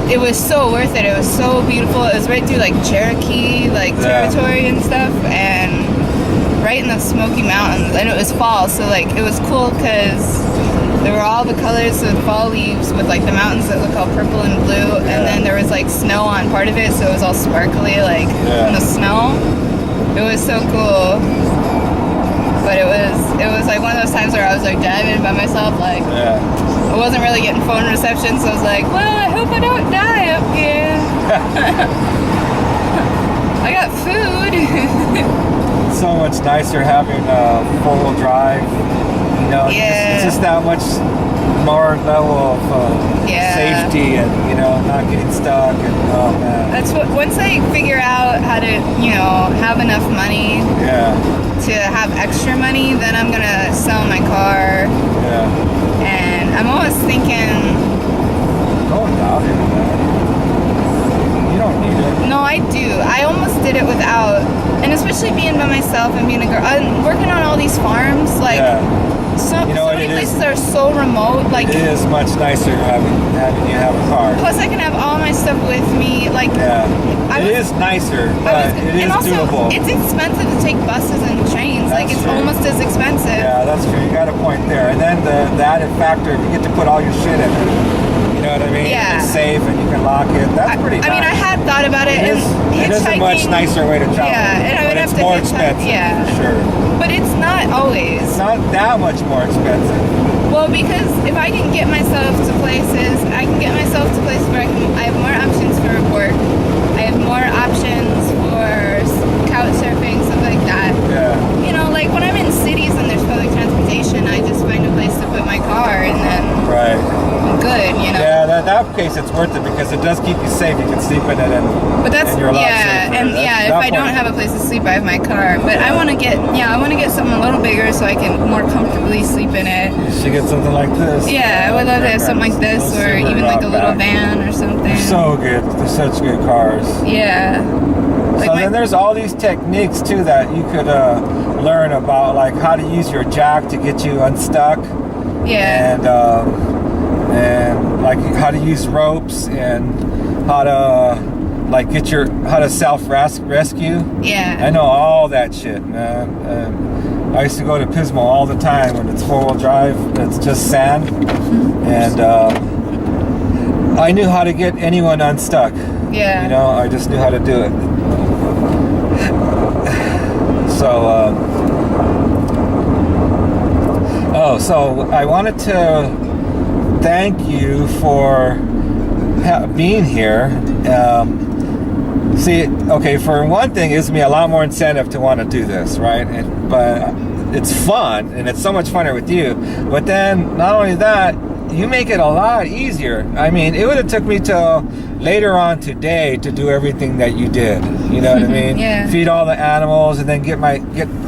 but it was so worth it. It was so beautiful. It was right through like Cherokee like territory and stuff, and right in the Smoky Mountains, and it was fall, so like it was cool because there were all the colors of fall leaves with like the mountains that look all purple and blue, and then there was like snow on part of it, so it was all sparkly like from the snow. It was so cool. But it was like one of those times where I was like driving by myself, like I wasn't really getting phone reception, so I was like, well, I hope I don't die up here. I got food. So much nicer having a four-wheel drive. You know, it's just that much more level of safety, and you know, not getting stuck. And oh man, that's what. Once I figure out how to, you know, have enough money. To have extra money, then I'm gonna sell my car. And I'm always thinking. Go without it, man. You don't need it. No, I do. I almost did it without, and especially being by myself and being a girl. I'm working on all these farms, like. So many places are so remote. Like it is much nicer having you have a car. Plus, I can have all my stuff with me. Like it is nicer, but it is doable. It's expensive to take buses and trains. Like it's almost as expensive. Yeah, that's true. You got a point there. And then the added factor, if you get to put all your shit in it. You know what I mean? Yeah. It's safe and you can lock it. That's pretty nice. I mean, I had thought about it. It is a much nicer way to travel. Yeah, and I would have it's to more expensive. Yeah, for sure. But it's not always. It's not that much more expensive. Well, because if I can get myself to places, I can get myself to places where I have more options for work. I have more options for couch surfing, stuff like that. Yeah. You know, like when I'm in cities and there's public transportation, I just find a place to put my car and then I'm good, you know. Yeah, that case it's worth it because it does keep you safe. You can sleep in it and you're a lot safer. If I don't have a place to sleep, I have my car. But I want to get something a little bigger so I can more comfortably sleep in it. You should get something like this. Yeah, I would love to have something like this, or even like a little van or something. They're so good. They're such good cars. Yeah. Like so then there's all these techniques too that you could learn about, like how to use your jack to get you unstuck. Yeah. And like how to use ropes and how to like how to self-rescue. Yeah. I know all that shit, man. I used to go to Pismo all the time when it's four-wheel drive. It's just sand, and I knew how to get anyone unstuck. Yeah. You know, I just knew how to do it. So, so I wanted to thank you for being here. See, okay, for one thing, it gives me a lot more incentive to want to do this, right? But it's fun, and it's so much funner with you. But then, not only that, you make it a lot easier. I mean, it would have took me till later on today to do everything that you did. You know what I mean? Yeah. Feed all the animals and then get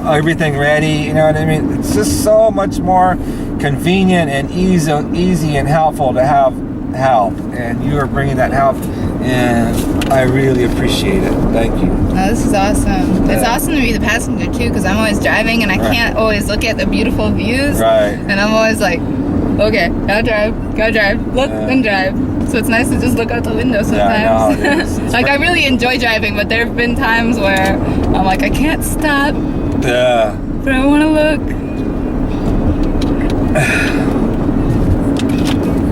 everything ready. You know what I mean? It's just so much more convenient and easy and helpful to have help. And you are bringing that help, and I really appreciate it. Thank you. Oh, this is awesome. It's awesome to be the passenger too, because I'm always driving and I can't always look at the beautiful views. Right. And I'm always like, okay, gotta drive, look and drive. So it's nice to just look out the window sometimes. Yeah, I know it is. Like I really enjoy driving, but there have been times where I'm like, I can't stop. Yeah. But I want to look.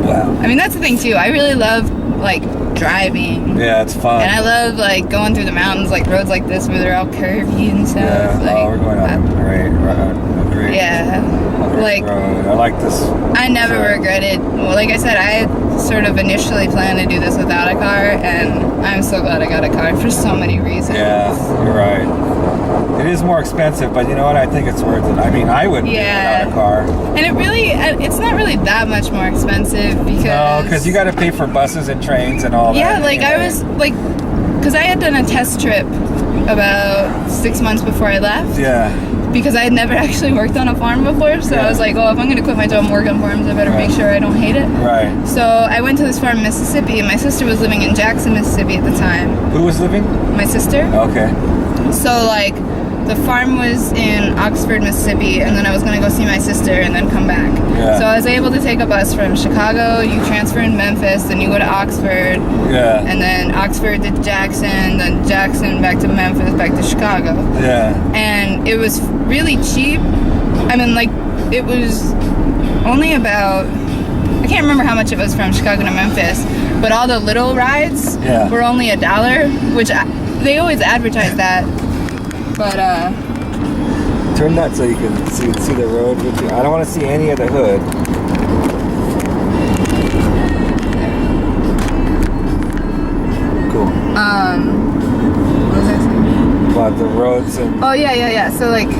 Wow. I mean, that's the thing too. I really love like driving. Yeah, it's fun. And I love like going through the mountains, like roads like this where they're all curvy and stuff. Yeah. Like, we're going on a great like road. I like this. I never regretted. Well, like I said, I sort of initially planned to do this without a car, and I'm so glad I got a car for so many reasons. Yeah, you're right. It is more expensive, but you know what? I think it's worth it. I mean, I wouldn't do it without a car. And it's not really that much more expensive because... No, because you got to pay for buses and trains and all that. Yeah, like I was, like, because I had done a test trip about 6 months before I left. Yeah. Because I had never actually worked on a farm before, so I was like, oh, if I'm going to quit my job and work on farms, I better make sure I don't hate it. Right. So I went to this farm in Mississippi, and my sister was living in Jackson, Mississippi at the time. Who was living? My sister. Okay. So, like, the farm was in Oxford, Mississippi, and then I was going to go see my sister and then come back. Yeah. So I was able to take a bus from Chicago. You transfer in Memphis, then you go to Oxford. Yeah. And then Oxford to Jackson, then Jackson back to Memphis, back to Chicago. Yeah. And it was really cheap. I mean, like, it was only about, I can't remember how much it was from Chicago to Memphis, but all the little rides were only $1, which they always advertise that. But turn that so you can see the road with you. I don't want to see any of the hood. Cool. What was I saying? About the roads and Oh yeah. So like,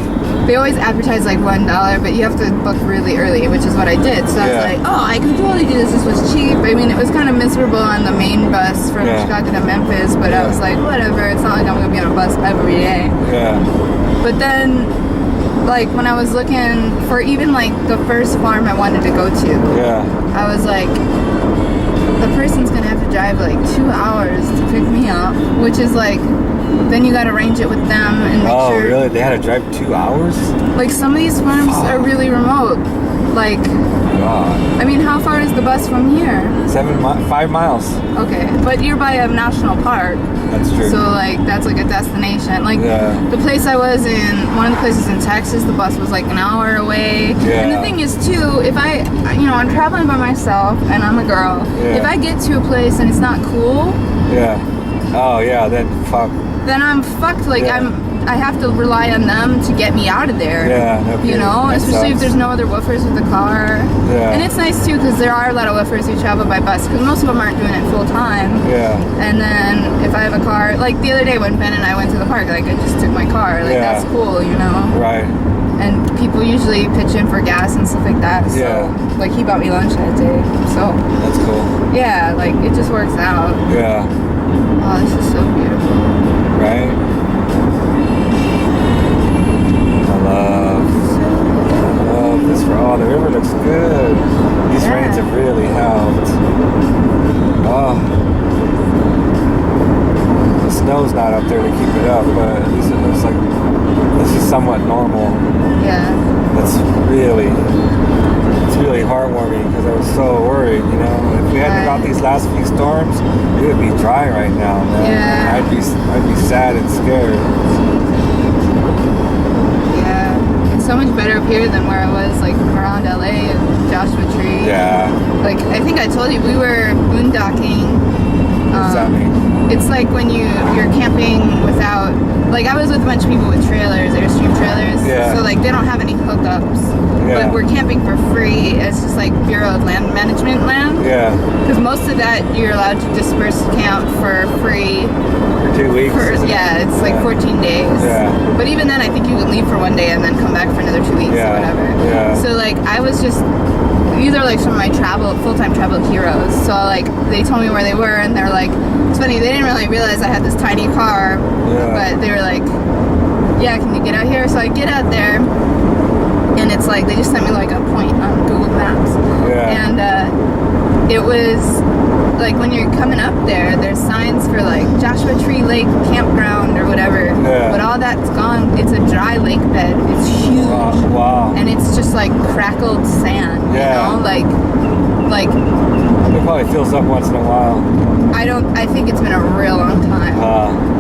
they always advertise like $1, but you have to book really early, which is what I did. So I was like, oh, I could totally do this. This was cheap. I mean, it was kind of miserable on the main bus from Chicago to Memphis, but I was like, whatever. It's not like I'm gonna be on a bus every day. Yeah. But then, like, when I was looking for even like the first farm I wanted to go to, I was like, the person's gonna have to drive like 2 hours to pick me up, which is like, then you gotta arrange it with them and make sure. Oh, really? They had to drive 2 hours? Like, some of these farms are really remote. Like, God. I mean, how far is the bus from here? 5 miles. Okay, but you're by a national park. That's true. So, like, that's like a destination. Like, the place I was in, one of the places in Texas, the bus was like an hour away. And the thing is, too, if I'm traveling by myself and I'm a girl, if I get to a place and it's not cool. Oh, yeah, then fuck. Then I'm fucked. Like, I have to rely on them to get me out of there. You know, especially if there's no other woofers with the car. And it's nice too, because there are a lot of woofers who travel by bus, because most of them aren't doing it full time. And then if I have a car, like the other day when Ben and I went to the park, like I just took my car. Like that's cool, you know. Right. And people usually pitch in for gas and stuff like that. So like he bought me lunch that day. So that's cool. Yeah, like it just works out. Oh, this is so beautiful. Right? I love this. Oh, the river looks good. These rains have really helped. Oh. The snow's not up there to keep it up, but at least it looks like this is somewhat normal. That's really heartwarming, because I was so worried, you know. If we hadn't got these last few storms, it would be dry right now, man. I'd be sad and scared. It's so much better up here than where I was, like, around LA and Joshua Tree. Like, I think I told you, we were boondocking. What's that mean? It's like when you're camping without, like, I was with a bunch of people with trailers, Airstream trailers. So, like, they don't have any hookups. But we're camping for free. It's just like Bureau of Land Management land. Because most of that you're allowed to disperse camp for free. For 2 weeks? It's like 14 days. But even then, I think you can leave for 1 day and then come back for another 2 weeks or whatever. So, like, I was just, these are like some of my full-time travel heroes. So, like, they told me where they were, and they're like, it's funny, they didn't really realize I had this tiny car. But they were like, yeah, can you get out here? So I get out there. And it's like, they just sent me like a point on Google Maps. And it was like, when you're coming up there, there's signs for like Joshua Tree Lake Campground or whatever. But all that's gone. It's a dry lake bed. It's huge. And it's just like crackled sand, you know? Like it probably fills up once in a while. I think it's been a real long time.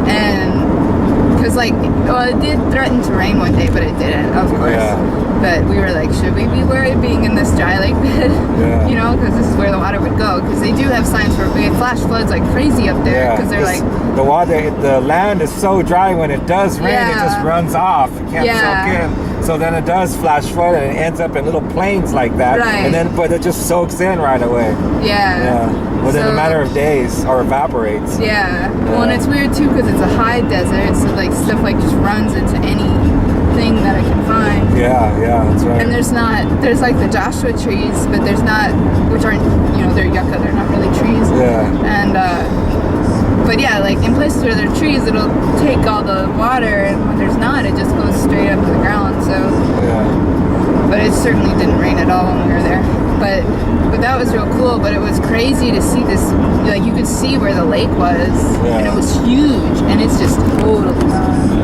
And because like, well, it did threaten to rain one day, but it didn't, of course. But we were like, should we be worried being in this dry lake bed? You know, because this is where the water would go. Because they do have signs for flash floods like crazy up there. Because they're like, the land is so dry when it does rain, it just runs off. It can't soak in. So then it does flash flood, and it ends up in little plains like that. But it just soaks in right away. Within a matter of days, or evaporates. Well, and it's weird too, because it's a high desert, so like stuff like just runs into anything that I can find. That's right. And there's like the Joshua trees, but there's not, which aren't, you know, they're yucca, they're not really trees. And but yeah, like in places where there are trees, it'll take all the water, and when there's not, it just goes straight up to the ground. So but it certainly didn't rain at all when we were there. But that was real cool. But it was crazy to see this, like you could see where the lake was, and it was huge, and it's just totally gone.